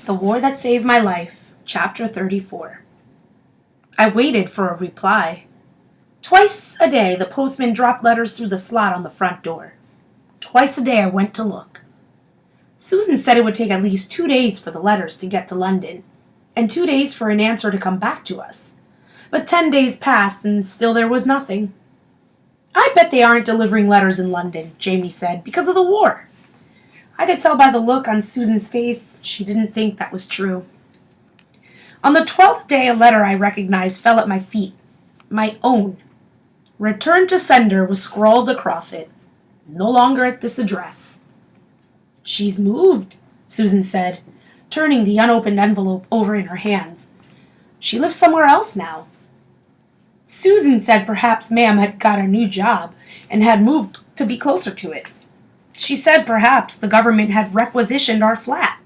The War That Saved My Life, Chapter 34. I waited for a reply. Twice a day the postman dropped letters through the slot on the front door. Twice a day I went to look. Susan said it would take at least 2 days for the letters to get to London, and 2 days for an answer to come back to us. But 10 days passed and still there was nothing. I bet they aren't delivering letters in London, Jamie said, because of the war. I could tell by the look on Susan's face she didn't think that was true. On the 12th day a letter I recognized fell at my feet. My own. Return to sender was scrawled across it. No longer at this address. She's moved, Susan said, turning the unopened envelope over in her hands. She lives somewhere else now. Susan said perhaps Ma'am had got a new job and had moved to be closer to it. She said perhaps the government had requisitioned our flat.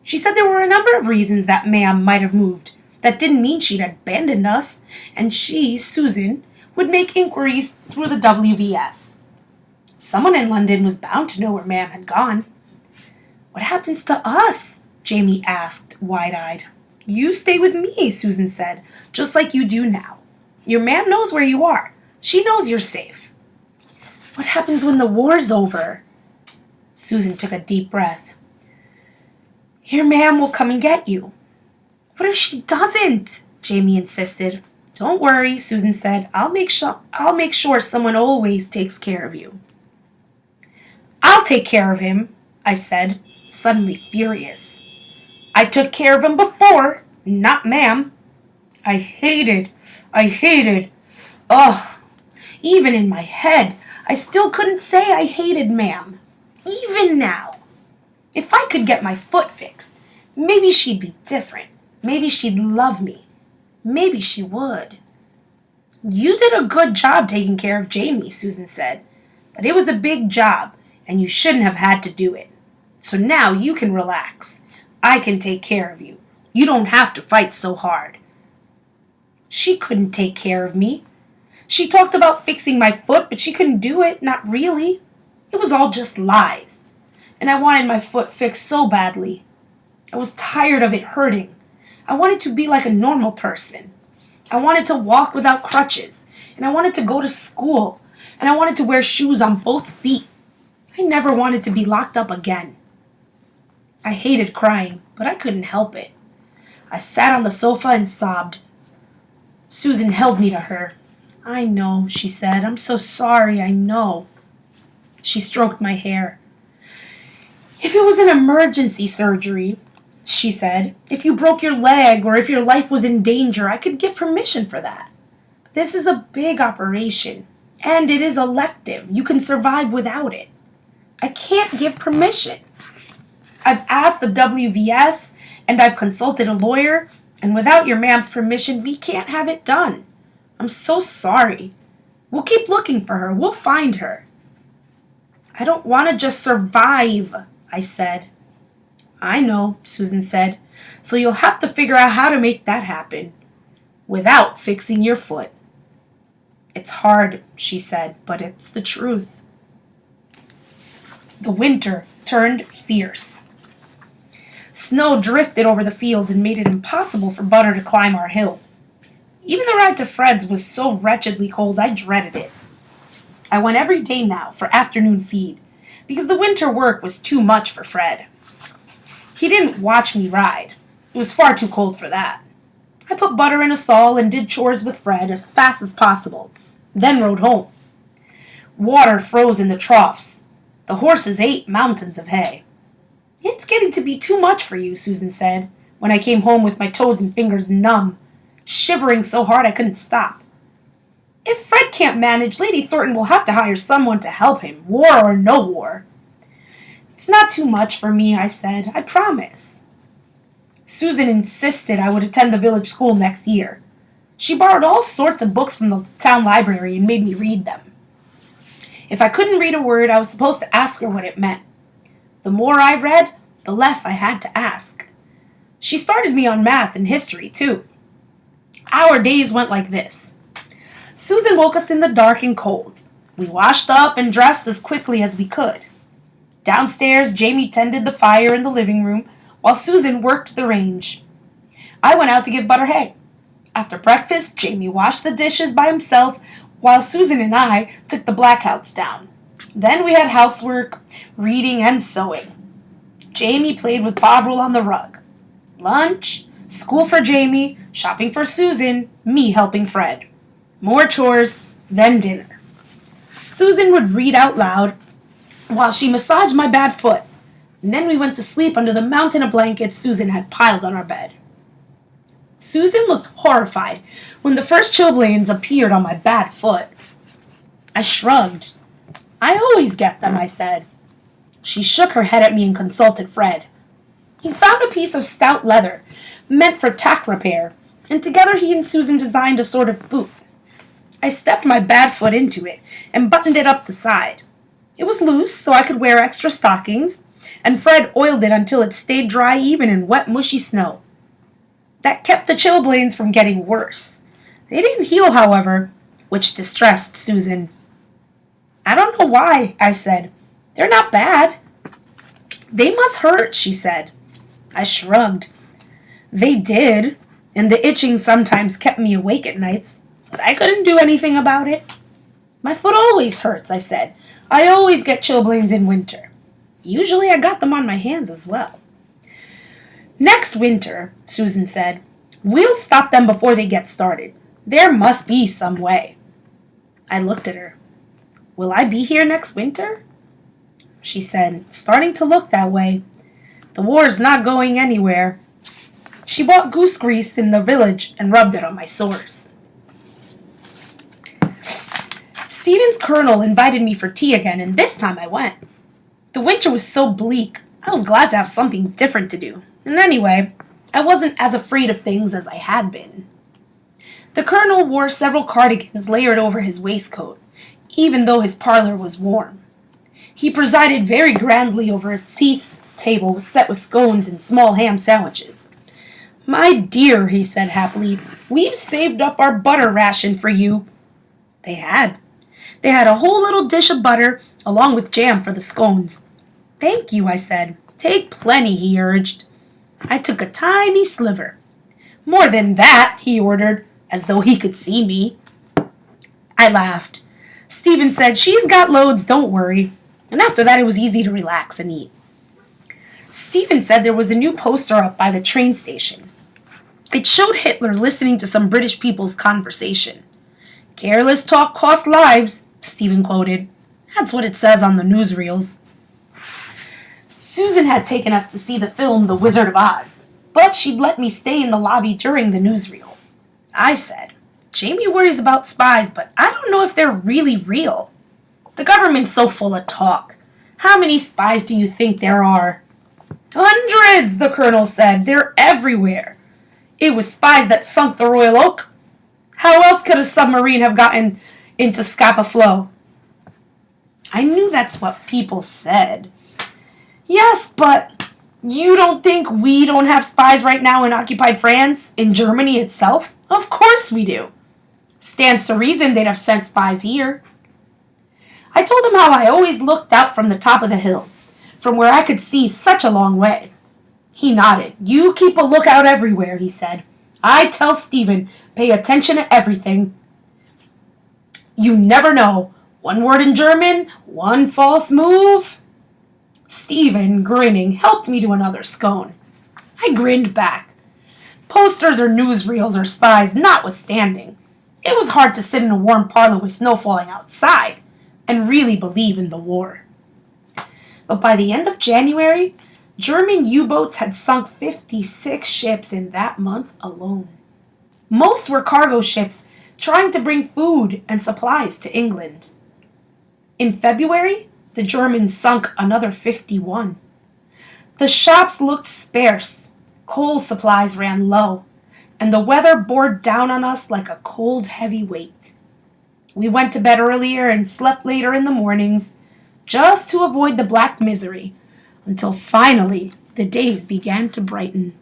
She said there were a number of reasons that Ma'am might have moved. That didn't mean she'd abandoned us, and she, Susan, would make inquiries through the WVS. Someone in London was bound to know where Ma'am had gone. What happens to us? Jamie asked, wide-eyed. You stay with me, Susan said, just like you do now. Your Ma'am knows where you are. She knows you're safe. What happens when the war's over? Susan took a deep breath. Your Ma'am will come and get you. What if she doesn't? Jamie insisted. Don't worry, Susan said. I'll make sure someone always takes care of you. I'll take care of him, I said, suddenly furious. I took care of him before, not Ma'am. I hated. Even in my head, I still couldn't say I hated Ma'am. Even now. If I could get my foot fixed, maybe she'd be different. Maybe she'd love me. Maybe she would. You did a good job taking care of Jamie, Susan said. But it was a big job, and you shouldn't have had to do it. So now you can relax. I can take care of you. You don't have to fight so hard. She couldn't take care of me. She talked about fixing my foot, but she couldn't do it, not really. It was all just lies. And I wanted my foot fixed so badly. I was tired of it hurting. I wanted to be like a normal person. I wanted to walk without crutches, and I wanted to go to school, and I wanted to wear shoes on both feet. I never wanted to be locked up again. I hated crying, but I couldn't help it. I sat on the sofa and sobbed. Susan held me to her. I know, she said. I'm so sorry, I know. She stroked my hair. If it was an emergency surgery, she said, if you broke your leg or if your life was in danger, I could give permission for that. But this is a big operation, and it is elective. You can survive without it. I can't give permission. I've asked the WVS, and I've consulted a lawyer, and without your Ma'am's permission, we can't have it done. I'm so sorry. We'll keep looking for her. We'll find her. I don't want to just survive, I said. I know, Susan said. So you'll have to figure out how to make that happen without fixing your foot. It's hard, she said, but it's the truth. The winter turned fierce. Snow drifted over the fields and made it impossible for Butter to climb our hill. Even the ride to Fred's was so wretchedly cold I dreaded it. I went every day now for afternoon feed, because the winter work was too much for Fred. He didn't watch me ride. It was far too cold for that. I put Butter in a stall and did chores with Fred as fast as possible, then rode home. Water froze in the troughs. The horses ate mountains of hay. It's getting to be too much for you, Susan said, when I came home with my toes and fingers numb, shivering so hard I couldn't stop. If Fred can't manage, Lady Thornton will have to hire someone to help him, war or no war. It's not too much for me, I said. I promise. Susan insisted I would attend the village school next year. She borrowed all sorts of books from the town library and made me read them. If I couldn't read a word, I was supposed to ask her what it meant. The more I read, the less I had to ask. She started me on math and history, too. Our days went like this. Susan woke us in the dark and cold. We washed up and dressed as quickly as we could. Downstairs, Jamie tended the fire in the living room, while Susan worked the range. I went out to give Butter hay. After breakfast, Jamie washed the dishes by himself, while Susan and I took the blackouts down. Then we had housework, reading, and sewing. Jamie played with Bovril on the rug. Lunch, school for Jamie, shopping for Susan, me helping Fred. More chores, then dinner. Susan would read out loud while she massaged my bad foot, and then we went to sleep under the mountain of blankets Susan had piled on our bed. Susan looked horrified when the first chilblains appeared on my bad foot. I shrugged. I always get them, I said. She shook her head at me and consulted Fred. He found a piece of stout leather, meant for tack repair, and together he and Susan designed a sort of boot. I stepped my bad foot into it and buttoned it up the side. It was loose, so I could wear extra stockings, and Fred oiled it until it stayed dry even in wet, mushy snow. That kept the chilblains from getting worse. They didn't heal, however, which distressed Susan. I don't know why, I said. They're not bad. They must hurt, she said. I shrugged. They did, and the itching sometimes kept me awake at nights, but I couldn't do anything about it. My foot always hurts, I said. I always get chilblains in winter. Usually I got them on my hands as well. Next winter, Susan said, we'll stop them before they get started. There must be some way. I looked at her. Will I be here next winter? She said, starting to look that way. The war's not going anywhere. She bought goose grease in the village and rubbed it on my sores. Stephen's colonel invited me for tea again, and this time I went. The winter was so bleak, I was glad to have something different to do. And anyway, I wasn't as afraid of things as I had been. The colonel wore several cardigans layered over his waistcoat, even though his parlor was warm. He presided very grandly over a tea table set with scones and small ham sandwiches. My dear, he said happily, we've saved up our butter ration for you. They had. They had a whole little dish of butter, along with jam for the scones. Thank you, I said. Take plenty, he urged. I took a tiny sliver. More than that, he ordered, as though he could see me. I laughed. Stephen said, she's got loads, don't worry. And after that, it was easy to relax and eat. Stephen said there was a new poster up by the train station. It showed Hitler listening to some British people's conversation. Careless talk costs lives, Stephen quoted. That's what it says on the newsreels. Susan had taken us to see the film The Wizard of Oz, but she'd let me stay in the lobby during the newsreel. I said, Jamie worries about spies, but I don't know if they're really real. The government's so full of talk. How many spies do you think there are? Hundreds, the colonel said. They're everywhere. It was spies that sunk the Royal Oak. How else could a submarine have gotten into Scapa Flow? I knew that's what people said. Yes, but you don't think we don't have spies right now in occupied France, in Germany itself? Of course we do. Stands to reason they'd have sent spies here. I told him how I always looked out from the top of the hill, from where I could see such a long way. He nodded. You keep a lookout everywhere, he said. I tell Stephen, pay attention to everything. You never know. One word in German, one false move. Stephen, grinning, helped me to another scone. I grinned back. Posters or newsreels or spies notwithstanding, it was hard to sit in a warm parlor with snow falling outside and really believe in the war. But by the end of January, German U-boats had sunk 56 ships in that month alone. Most were cargo ships trying to bring food and supplies to England. In February, the Germans sunk another 51. The shops looked sparse, coal supplies ran low, and the weather bore down on us like a cold, heavy weight. We went to bed earlier and slept later in the mornings, just to avoid the black misery, until finally the days began to brighten.